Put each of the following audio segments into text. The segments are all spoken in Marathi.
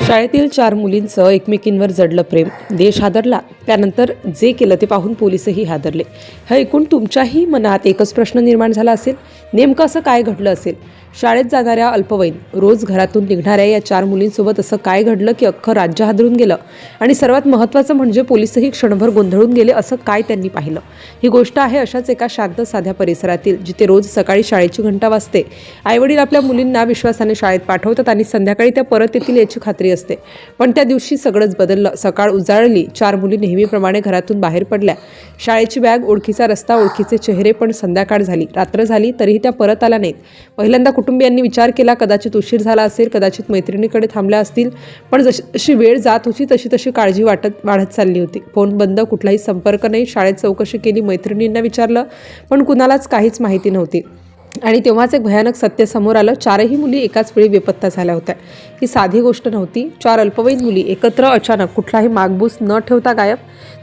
शाळेतील 4 मुलींचं एकमेकींवर जडलं प्रेम. देश हादरला. त्यानंतर जे केलं ते पाहून पोलिसही हादरले. हे ऐकून तुमच्याही मनात एकच प्रश्न निर्माण झाला असेल, नेमकं असं काय घडलं असेल? शाळेत जाणाऱ्या अल्पवयीन, रोज घरातून निघणाऱ्या या 4 मुलींसोबत असं काय घडलं की अख्खं राज्य हादरून गेलं? आणि सर्वात महत्त्वाचं म्हणजे पोलिसही क्षणभर गोंधळून गेले. असं काय त्यांनी पाहिलं? ही गोष्ट आहे अशाच एका शांत साध्या परिसरातील, जिथे रोज सकाळी शाळेची घंटा वाजते. आईवडील आपल्या मुलींना विश्वासाने शाळेत पाठवतात आणि संध्याकाळी त्या परत येतील याची खात्री असते. पण त्या दिवशी सगळंच बदललं. सकाळ उजाळली. 4 मुली नेहमीप्रमाणे घरातून बाहेर पडल्या. शाळेची बॅग, ओळखीचा रस्ता, ओळखीचे चेहरे. पण संध्याकाळ झाली, रात्र झाली, तरीही त्या परत आल्या नाहीत. पहिल्यांदा कुटुंबियांनी विचार केला, कदाचित उशीर झाला असेल, कदाचित मैत्रिणीकडे थांबल्या असतील. पण जशी वेळ जात होती तशी काळजी वाढत चालली होती. फोन बंद, कुठलाही संपर्क नाही. शाळेत चौकशी केली, मैत्रिणींना विचारलं, पण कुणालाच काहीच माहिती नव्हती. आणि तेव्हाच एक भयानक सत्य समोर आलं. 4ही मुली एकाच वेळी बेपत्ता झाल्या होत्या. ही साधी गोष्ट नव्हती. 4 अल्पवयीन मुली एकत्र, अचानक, कुठलाही मागबूस न ठेवता गायब.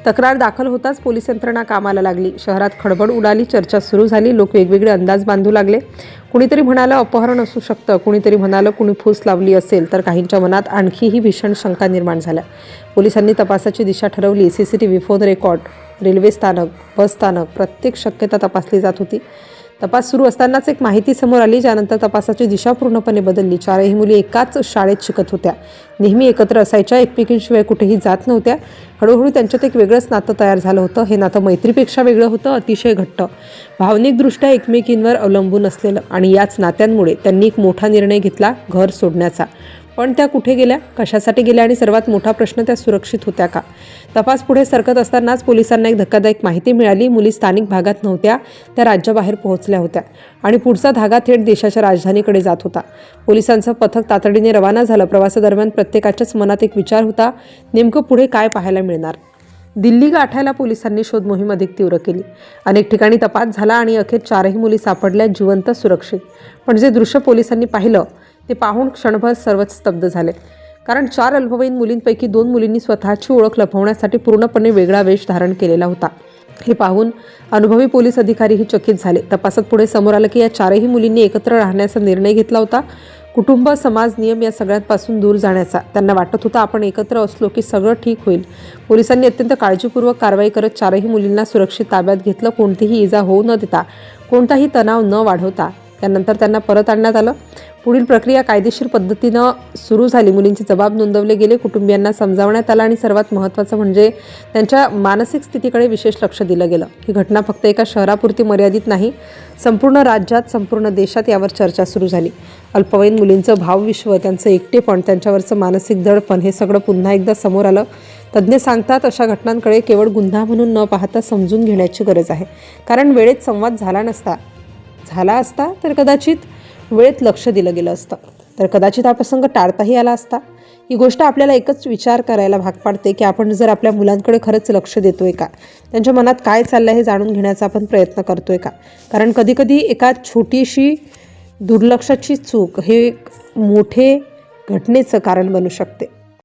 तक्रार दाखल होताच पोलीस यंत्रणा कामाला लागली. शहरात खळबळ उडाली, चर्चा सुरू झाली. लोक वेगवेगळे अंदाज बांधू लागले. कुणीतरी म्हणालं अपहरण असू शकतं, कुणीतरी म्हणालं कुणी फूस लावली असेल, तर काहींच्या मनात आणखीही भीषण शंका निर्माण झाल्या. पोलिसांनी तपासाची दिशा ठरवली. CCTV, फोन रेकॉर्ड, रेल्वे स्थानक, बस स्थानक, प्रत्येक शक्यता तपासली जात होती. तपास सुरू असतानाच एक माहिती समोर आली, ज्यानंतर तपासाची दिशा पूर्णपणे बदलली. 4ही मुली एकाच शाळेत शिकत होत्या, नेहमी एकत्र असायच्या, एकमेकींशिवाय कुठेही जात नव्हत्या. हळूहळू त्यांच्यात एक वेगळंच नातं तयार झालं होतं. हे नातं मैत्रीपेक्षा वेगळं होतं, अतिशय घट्ट, भावनिकदृष्ट्या एकमेकींवर अवलंबून असलेलं. आणि याच नात्यांमुळे त्यांनी एक मोठा निर्णय घेतला, घर सोडण्याचा. पण त्या कुठे गेल्या, कशासाठी गेल्या आणि सर्वात मोठा प्रश्न, त्या सुरक्षित होत्या का? तपास पुढे सरकत असतानाच पोलिसांना एक धक्कादायक माहिती मिळाली. मुली स्थानिक भागात नव्हत्या, त्या राज्याबाहेर पोहोचल्या होत्या. आणि पुढचा धागा थेट देशाच्या राजधानीकडे जात होता. पोलिसांचं पथक तातडीने रवाना झालं. प्रवासादरम्यान प्रत्येकाच्याच मनात एक विचार होता, नेमकं पुढे काय पाहायला मिळणार? दिल्ली गाठायला पोलिसांनी शोध मोहीम अधिक तीव्र केली. अनेक ठिकाणी तपास झाला आणि अखेर 4ही मुली सापडल्या, जिवंत, सुरक्षित. पण जे दृश्य पोलिसांनी पाहिलं ते पाहून क्षणभर सर्वच स्तब्ध झाले. कारण 4 अल्पवयीन मुलींपैकी 2 मुलींनी स्वतःची ओळख लपवण्यासाठी पूर्णपणे वेगळा वेश धारण केलेला होता. हे पाहून अनुभवी पोलीस अधिकारीही चकित झाले. तपासात पुढे समोर आलं की या 4ही मुलींनी एकत्र राहण्याचा निर्णय घेतला होता. कुटुंब, समाज, नियम या सगळ्यांपासून दूर जाण्याचा. त्यांना वाटत होतं आपण एकत्र असलो की सगळं ठीक होईल. पोलिसांनी अत्यंत काळजीपूर्वक कारवाई करत 4ही मुलींना सुरक्षित ताब्यात घेतलं, कोणतीही इजा होऊ न देता, कोणताही तणाव न वाढवता. त्यानंतर त्यांना परत आणण्यात आलं. पुढील प्रक्रिया कायदेशीर पद्धतीनं सुरू झाली. मुलींचे जबाब नोंदवले गेले, कुटुंबियांना समजावण्यात आलं आणि सर्वात महत्त्वाचं म्हणजे त्यांच्या मानसिक स्थितीकडे विशेष लक्ष दिलं गेलं. ही घटना फक्त एका शहरापुरती मर्यादित नाही, संपूर्ण राज्यात, संपूर्ण देशात यावर चर्चा सुरू झाली. अल्पवयीन मुलींचं भावविश्व, त्यांचं एकटेपण, त्यांच्यावरचं मानसिक दडपण, हे सगळं पुन्हा एकदा समोर आलं. तज्ज्ञ सांगतात अशा घटनांकडे केवळ गुन्हा म्हणून न पाहता समजून घेण्याची गरज आहे. कारण वेळेत संवाद झाला असता तर कदाचित वेळेत लक्ष दिलं गेलं असतं, तर कदाचित हा प्रसंग टाळताही आला असता. ही गोष्ट आपल्याला एकच विचार करायला भाग पाडते की आपण जर आपल्या मुलांकडे खरंच लक्ष देतोय का? त्यांच्या मनात काय चाललंय हे जाणून घेण्याचा आपण प्रयत्न करतोय का? कारण कधीकधी एका छोटीशी दुर्लक्षाची चूक हे मोठे घटनेचं कारण बनू शकते.